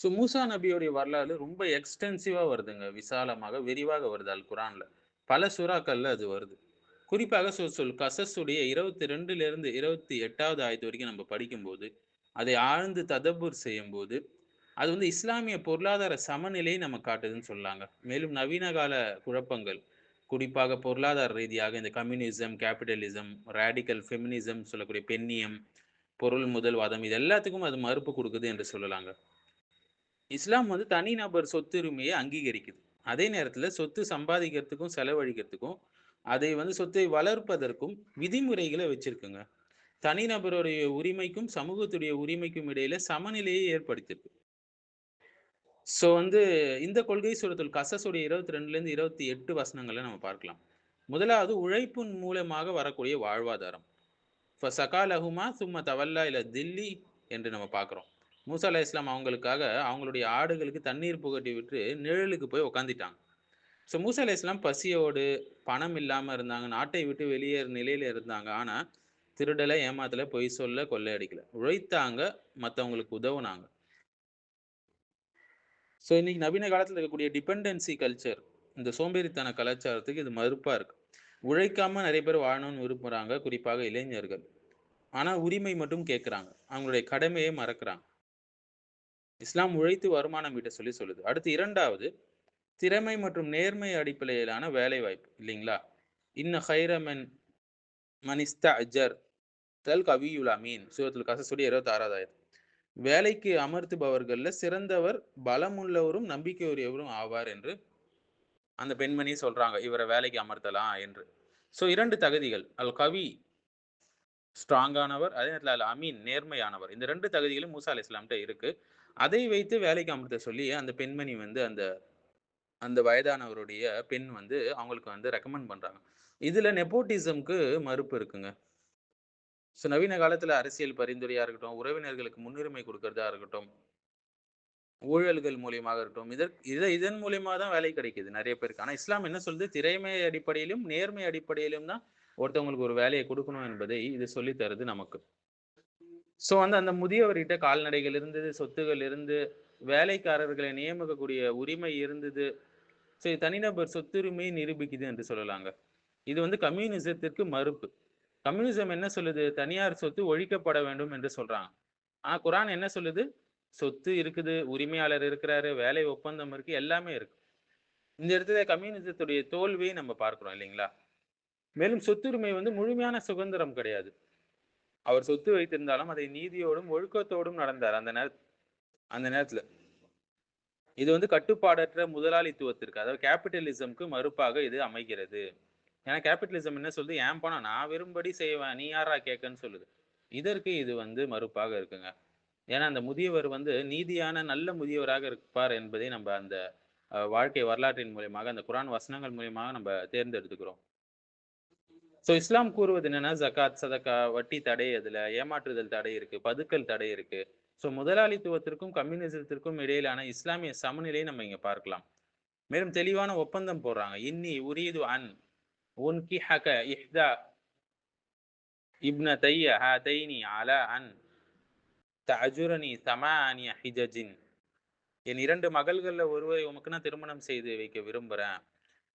So மூசா நபியோடைய வரலாறு ரொம்ப எக்ஸ்டென்சிவா வருதுங்க. விசாலமாக, விரிவாக வருது குரான்ல. பல சூறாக்கள்ல அது வருது. குறிப்பாக கசஸுடைய 22லிருந்து 28வது ஆயத்து வரைக்கும் நம்ம படிக்கும்போது, அதை ஆழ்ந்து ததப்புர் செய்யும்போது, அது வந்து இஸ்லாமிய பொருளாதார சமநிலையை நம்ம காட்டுதுன்னு சொல்லலாங்க. மேலும் நவீன கால குழப்பங்கள், குறிப்பாக பொருளாதார ரீதியாக இந்த கம்யூனிசம், கேபிட்டலிசம், ராடிக்கல் ஃபெமினிசம் சொல்லக்கூடிய பெண்ணியம், பொருள் முதல்வாதம் இது எல்லாத்துக்கும் அது மறுப்பு குடுக்குது என்று சொல்லலாங்க. இஸ்லாம் வந்து தனிநபர் சொத்துரிமையை அங்கீகரிக்குது. அதே நேரத்துல சொத்து சம்பாதிக்கிறதுக்கும், செலவழிக்கிறதுக்கும், அதை வந்து சொத்தை வளர்ப்பதற்கும் விதிமுறைகள வச்சிருக்குங்க. தனிநபருடைய உரிமைக்கும், சமூகத்துடைய உரிமைக்கும் இடையில சமநிலையை ஏற்படுத்தியிருக்கு. ஸோ வந்து இந்த கொள்கை சூரத்துல் கசஸுடைய 22லேருந்து 28 வசனங்கள நம்ம பார்க்கலாம். முதலாவது உழைப்பின் மூலமாக வரக்கூடிய வாழ்வாதாரம். ஃபசகா லஹுமா சும்ம தவல்லா இல தில்லி என்று நம்ம பார்க்குறோம். மூசா அலைஹிஸ்ஸலாம் அவங்களுக்காக அவங்களுடைய ஆடுகளுக்கு தண்ணீர் புகட்டி விட்டு நிழலுக்கு போய் உட்காந்துட்டாங்க. ஸோ மூசா அலைஹிஸ்ஸலாம் பசியோடு, பணம் இல்லாம இருந்தாங்க. நாட்டை விட்டு வெளியேறு நிலையில இருந்தாங்க. ஆனா, திருடல, ஏமாத்தல, பொய் சொல்ல, கொள்ளையடிக்கல. உழைத்தாங்க, மத்தவங்களுக்கு உதவுனாங்க. ஸோ இன்னைக்கு நவீன காலத்துல இருக்கக்கூடிய டிபெண்டன்சி கல்ச்சர், இந்த சோம்பேறித்தன கலாச்சாரத்துக்கு இது மறுப்பா இருக்கு. உழைக்காம நெறைய பேர் வாழணும்னு விரும்புறாங்க, குறிப்பாக இளைஞர்கள். ஆனா உரிமை மட்டும் கேட்குறாங்க. அவங்களுடைய கடமையை மறக்குறாங்க. இஸ்லாம் உழைத்து வருமானம் ஈட்ட சொல்லி சொல்லுது. அடுத்து 2வது திறமை மற்றும் நேர்மை அடிப்படையிலான வேலைவாய்ப்பு இல்லைங்களா? இன்ன ஹைர மன் இஸ்தஅஜர் தல் கவியுல் அமீன் சூரத்துல் கஸஸுடைய 26வது ஆயத். வேலைக்கு அமர்த்துபவர்கள்ல சிறந்தவர் பலமுள்ளவரும் நம்பிக்கையுரியவரும் ஆவார் என்று அந்த பெண்மணி சொல்றாங்க. இவரை வேலைக்கு அமர்த்தலாம் என்று. ஸோ 2 தகுதிகள். அல் கவி ஸ்ட்ராங்கானவர், அதே நேரத்துல அல் அமீன் நேர்மையானவர். இந்த 2 தகுதிகளும் மூசா அலைஹிஸ்ஸலாம்ட்ட இருக்கு. அதை வைத்து வேலைக்கு அமர்த்த சொல்லி அந்த பெண்மணி வந்து அந்த அந்த வயதானவருடைய பெண் வந்து அவங்களுக்கு வந்து ரெக்கமெண்ட் பண்றாங்க. இதுல நெப்போட்டிசம்க்கு மறுப்பு இருக்குங்க. ஸோ நவீன காலத்துல அரசியல் பரிந்துரையா இருக்கட்டும், உறவினர்களுக்கு முன்னுரிமை குடுக்கிறதா இருக்கட்டும், ஊழல்கள் மூலியமாக இருக்கட்டும், இதன் மூலியமா தான் வேலை கிடைக்குது நெறைய பேருக்கு. ஆனா இஸ்லாம் என்ன சொல்லுது? திறமை அடிப்படையிலும், நேர்மை அடிப்படையிலும் தான் ஒருத்தவங்களுக்கு ஒரு வேலைய குடுக்கணும் என்பதை இது சொல்லி தருது நமக்கு. ஸோ வந்து அந்த முதியவர்கிட்ட கால்நடைகள் இருந்தது, சொத்துகள் இருந்து, வேலைக்காரர்களை நியமிக்கக்கூடிய உரிமை இருந்தது. ஸோ தனிநபர் சொத்துரிமையை நிரூபிக்குது என்று சொல்லலாங்க. இது வந்து கம்யூனிசத்திற்கு மறுப்பு. கம்யூனிசம் என்ன சொல்லுது? தனியார் சொத்து ஒழிக்கப்பட வேண்டும் என்று சொல்றாங்க. ஆனா குரான் என்ன சொல்லுது? சொத்து இருக்குது, உரிமையாளர் இருக்கிறாரு, வேலை ஒப்பந்தம் இருக்கு, எல்லாமே இருக்கு. இந்த இடத்துல கம்யூனிசத்துடைய தோல்வியை நம்ம பார்க்கிறோம் இல்லைங்களா? மேலும் சொத்துரிமை வந்து முழுமையான சுதந்திரம் கிடையாது. அவர் சொத்து வைத்திருந்தாலும் அதை நீதியோடும், ஒழுக்கத்தோடும் நடந்தார் அந்த நேரத்துல. இது வந்து கட்டுப்பாடற்ற முதலாளித்துவத்திற்கு, அதாவது கேபிட்டலிசம்க்கு மறுப்பாக இது அமைகிறது. ஏன்னா கேபிட்டலிசம் என்ன சொல்லுது? என் பணம் நான் விரும்படி செய்வேன். நீ யார்றா கேட்கன்னு சொல்லுது. இதற்கு இது வந்து மறுப்பாக இருக்குங்க. ஏன்னா அந்த முதியவர் வந்து நீதியான நல்ல முதியவராக இருப்பார் என்பதை நம்ம அந்த வாழ்க்கை வரலாற்றின் மூலியமாக, அந்த குரான் வசனங்கள் மூலியமாக நம்ம தேர்ந்தெடுத்துக்கிறோம். ஸோ இஸ்லாம் கூறுவது என்னன்னா, ஜகாத், சதக்கா, வட்டி தடை அதுல, ஏமாற்றுதல் தடை இருக்கு, பதுக்கல் தடை இருக்கு. ஸோ முதலாளித்துவத்திற்கும், கம்யூனிசத்திற்கும் இடையிலான இஸ்லாமிய சமநிலையை நம்ம இங்க பார்க்கலாம். மேலும் தெளிவான ஒப்பந்தம் போடுறாங்க. இன்னி உரீது அன் உன்கிஹக இஹ்தா இப்னதைய ஹாதைனி அலா அன் தஅஜுரனி ஸமானிய ஹிஜஜின். என் 2 மகள்கள்ல ஒருவரை உமக்கு நான் திருமணம் செய்து வைக்க விரும்புறேன்.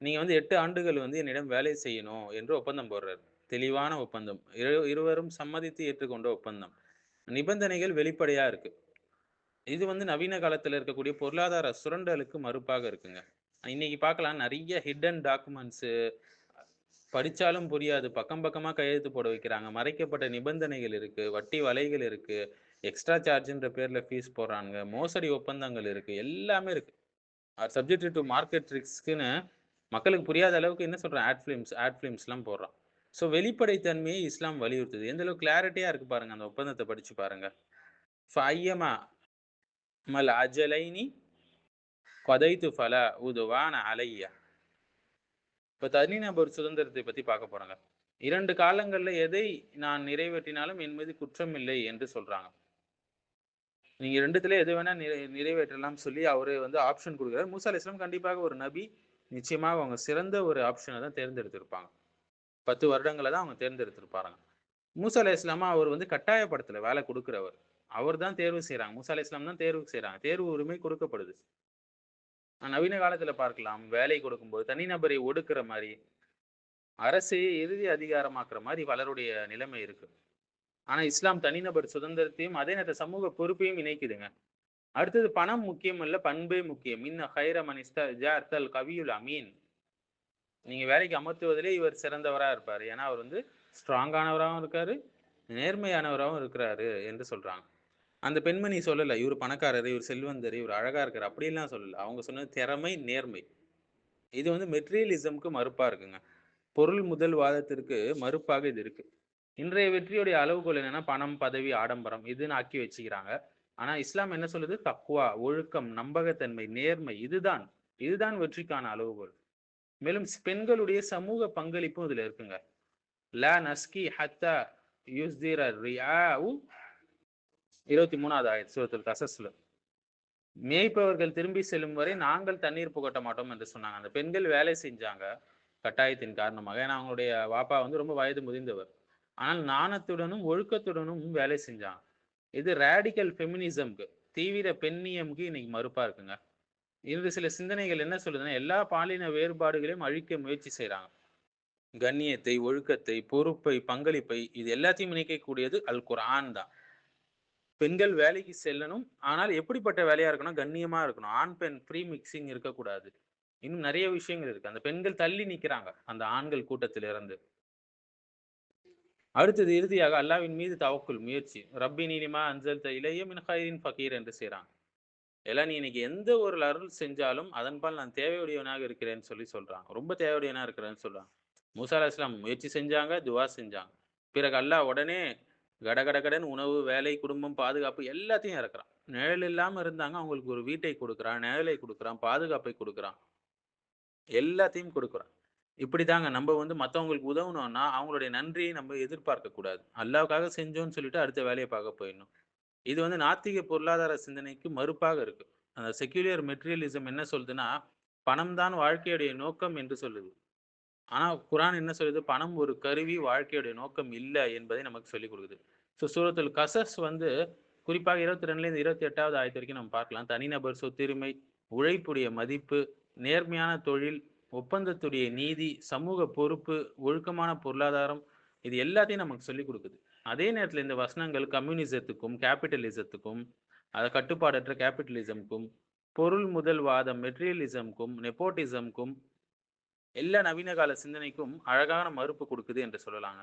நீங்க வந்து 8 ஆண்டுகள் வந்து என்னிடம் வேலை செய்யணும் என்று ஒப்பந்தம் போடுறாரு. தெளிவான ஒப்பந்தம். இருவரும் சம்மதித்து ஏற்றுக்கொண்ட ஒப்பந்தம். நிபந்தனைகள் வெளிப்படையா இருக்கு. இது வந்து நவீன காலத்துல இருக்கக்கூடிய பொருளாதார சுரண்டலுக்கு மறுப்பாக இருக்குங்க. இன்னைக்கு பார்க்கலாம் நெறைய ஹிட்டன் டாக்குமெண்ட்ஸு படிச்சாலும் புரியாது. பக்கம் பக்கமா கையெழுத்து போட வைக்கிறாங்க. மறைக்கப்பட்ட நிபந்தனைகள் இருக்கு. வட்டி வலைகள் இருக்கு. எக்ஸ்ட்ரா சார்ஜ்ன்ற பேர்ல ஃபீஸ் போடுறானுங்க. மோசடி ஒப்பந்தங்கள் இருக்கு. எல்லாமே இருக்கு. ஆர் சப்ஜெக்ட் டூ மார்க்கெட் ரிஸ்க்ன்னு மக்களுக்கு புரியாத அளவுக்கு என்ன சொல்றான்? ஆட் ஃபிலிம்ஸ்லாம் போடுறான். ஸோ வெளிப்படைத்தன்மையை இஸ்லாம் வலியுறுத்துது. எந்த அளவுக்கு கிளாரிட்டியா இருக்கு பாருங்க. அந்த ஒப்பந்தத்த படிச்சு பாருங்க. ஃபஅய்யமா மல் அஜலைனி கதைத்து ஃபலா உதுவான அலைய. இப்ப தனிநபர் சுதந்திரத்தை பத்தி பார்க்க போறோங்க. 2 காலங்கள்ல எதை நான் நிறைவேற்றினாலும் என் மீது குற்றம் இல்லை என்று சொல்றாங்க. நீங்க 2த்துல எது வேணா நிறைவேற்றலாம்னு சொல்லி அவரு வந்து ஆப்ஷன் குடுக்குறாரு. மூசா அலைஹிஸ்ஸலாம் கண்டிப்பாக ஒரு நபி. நிச்சயமாக அவங்க சிறந்த ஒரு ஆப்ஷன தான் தேர்ந்தெடுத்திருப்பாங்க. 10 வருடங்கள தான் அவங்க தேர்ந்தெடுத்திருப்பாங்க. மூசா அலைஹிஸ்ஸலாம அவர் வந்து கட்டாயப்படுத்தல வேலை குடுக்குறவர். அவர் தான் தேர்வு செய்றாங்க. மூசா அலைஹிஸ்ஸலாம் தான் தேர்வு செய்றாங்க. தேர்வு உரிமை கொடுக்கப்படுது. நவீன காலத்துல பார்க்கலாம். வேலை கொடுக்கும்போது தனிநபரை ஒடுக்குற மாரி, அரசையே இறுதி அதிகாரமாக்குற மாரி பலருடைய நிலைமை இருக்கு. ஆனா இஸ்லாம் தனிநபர் சுதந்திரத்தையும், அதே நேரத்துல சமூக பொறுப்பையும் இணைக்குதுங்க. அடுத்தது பணம் முக்கியம் இல்ல, பண்பே முக்கியம். இன்ன கைர மன் இஸ்தஜார்தல் கவியுல் அமீன். நீங்க வேலைக்கு அமர்த்துவதிலே இவர் சிறந்தவரா இருப்பாரு. ஏன்னா அவர் வந்து ஸ்ட்ராங்கானவராவும் இருக்காரு, நேர்மையானவராவும் இருக்கிறாரு என்று சொல்றாங்க. அந்த பெண்மணி சொல்லல, இவரு பணக்காரரு, இவரு செல்வந்தரு, இவரு அழகா இருக்காரு அப்படிலாம் சொல்லல. அவங்க சொன்னது திறமை, நேர்மை. இது வந்து மெட்டீரியலிசம்க்கு மறுப்பா இருக்குங்க. பொருள் முதல் வாதத்திற்கு மறுப்பாக இது இருக்கு. இன்றைய வெற்றியுடைய அளவுகோல் என்னன்னா, பணம், பதவி, ஆடம்பரம் இதுன்னு ஆக்கி வச்சுக்கிறாங்க. ஆனா இஸ்லாம் என்ன சொல்லுது? தக்வா, ஒழுக்கம், நம்பகத்தன்மை, நேர்மை இதுதான். இதுதான் வெற்றிக்கான அளவுகோல். மேலும் பெண்களுடைய சமூக பங்களிப்பும் இதுல இருக்குங்க. லா நஸ்கி ஹத்தா யுஸ்திர ரியாஉ 23வது ஆயத் சூரத்துல் கஸஸ்ல. மேய்ப்பவர்கள் திரும்பி செல்லும் வரை நாங்கள் தண்ணீர் புகட்ட மாட்டோம் என்று சொன்னாங்க. அந்த பெண்கள் வேலை செஞ்சாங்க. கட்டாயத்தின் காரணமாக. ஏன்னா அவங்களுடைய வாப்பா வந்து ரொம்ப வயது முதிர்ந்தவர். ஆனால் நாணத்துடனும், ஒழுக்கத்துடனும் வேலை செஞ்சாங்க. இது ரேடிக்கல் ஃபெமினிசம்க்கு, தீவிர பெண்ணியம்க்கு இன்னைக்கு மறுப்பா இருக்குங்க. இது சில சிந்தனைகள் என்ன சொல்லுதுன்னா, எல்லா பாலின வேறுபாடுகளையும் அழிக்க முயற்சி செய்றாங்க. கண்ணியத்தை, ஒழுக்கத்தை, பொறுப்பை, பங்களிப்பை இது எல்லாத்தையும் இணைக்கக்கூடியது அல் குர்ஆன் தான். பெண்கள் வேலைக்கு செல்லணும். ஆனால் எப்படிப்பட்ட வேலையா இருக்கணும்? கண்ணியமா இருக்கணும். ஆண், பெண் ஃப்ரீ மிக்சிங் இருக்கக்கூடாது. இன்னும் நெறைய விஷயங்கள் இருக்கு. அந்த பெண்கள் தள்ளி நிக்கிறாங்க. அந்த ஆண்கள் கூட்டத்திலிருந்து. அடுத்தது இறுதியாக அல்லாஹ்வின் மீது தவக்குல் முயற்சி. ரப்பினி லிமா அன்ஸல்த இலைய மின் கைரின் ஃபகீர் என்று செய்றாங்க. எல்லாம் நீ இன்னைக்கு எந்த ஒரு அருள் செஞ்சாலும் அதன்பால் நான் தேவையுடையவனாக இருக்கிறேன்னு சொல்றாங்க. ரொம்ப தேவையுடையவனா இருக்கிறேன்னு சொல்றாங்க. மூசா அலைஹிஸ்ஸலாம் முயற்சி செஞ்சாங்க, துவா செஞ்சாங்க. பிறகு அல்லாஹ் உடனே கடகடன்னு உணவு, வேலை, குடும்பம், பாதுகாப்பு எல்லாத்தையும் இறக்குறான். நிழல் இல்லாம இருந்தாங்க. அவங்களுக்கு ஒரு வீட்டை குடுக்குறான், நிழலை குடுக்குறான், பாதுகாப்பை குடுக்குறான். எல்லாத்தையும் குடுக்குறான். இப்படிதாங்க நம்ம வந்து மத்தவங்களுக்கு உதவணும்னா, அவங்களுடைய நன்றியை நம்ம எதிர்பார்க்கக் கூடாது. அல்லாஹ்வுக்காக செஞ்சோம்னு சொல்லிட்டு அடுத்த வேலைய பார்க்க போயிடணும். இது வந்து நாத்திக பொருளாதார சிந்தனைக்கு மறுப்பாக இருக்கு. அந்த செக்யூலர் மெட்டீரியலிசம் என்ன சொல்லுதுன்னா, பணம் தான் வாழ்க்கையுடைய நோக்கம் என்று சொல்லுது. ஆனா குர்ஆன் என்ன சொல்லுது? பணம் ஒரு கருவி, வாழ்க்கையுடைய நோக்கம் இல்ல என்பதை நமக்கு சொல்லிக் குடுக்குது. சூரத்துல் கஸஸ் வந்து குறிப்பாக 22லேருந்து 28வது ஆயத்து வரைக்கும் நம்ம பார்க்கலாம். தனிநபர் சொத்துரிமை, உழைப்புடைய மதிப்பு, நேர்மையான தொழில், ஒப்பந்தத்துடைய நீதி, சமூக பொறுப்பு, ஒழுக்கமான பொருளாதாரம் இது எல்லாத்தையும் நமக்கு சொல்லிக் குடுக்குது. அதே நேரத்துல இந்த வசனங்கள் கம்யூனிசத்துக்கும், கேபிட்டலிசத்துக்கும், கட்டுப்பாடற்ற கேபிட்டலிசம்க்கும், பொருள் முதல் வாதம் மெட்டீரியலிசம்க்கும், நெப்போட்டிசம்க்கும் எல்லா நவீன கால சிந்தனைக்கும் அழகான மறுப்பு குடுக்குது என்று சொல்லலாங்க.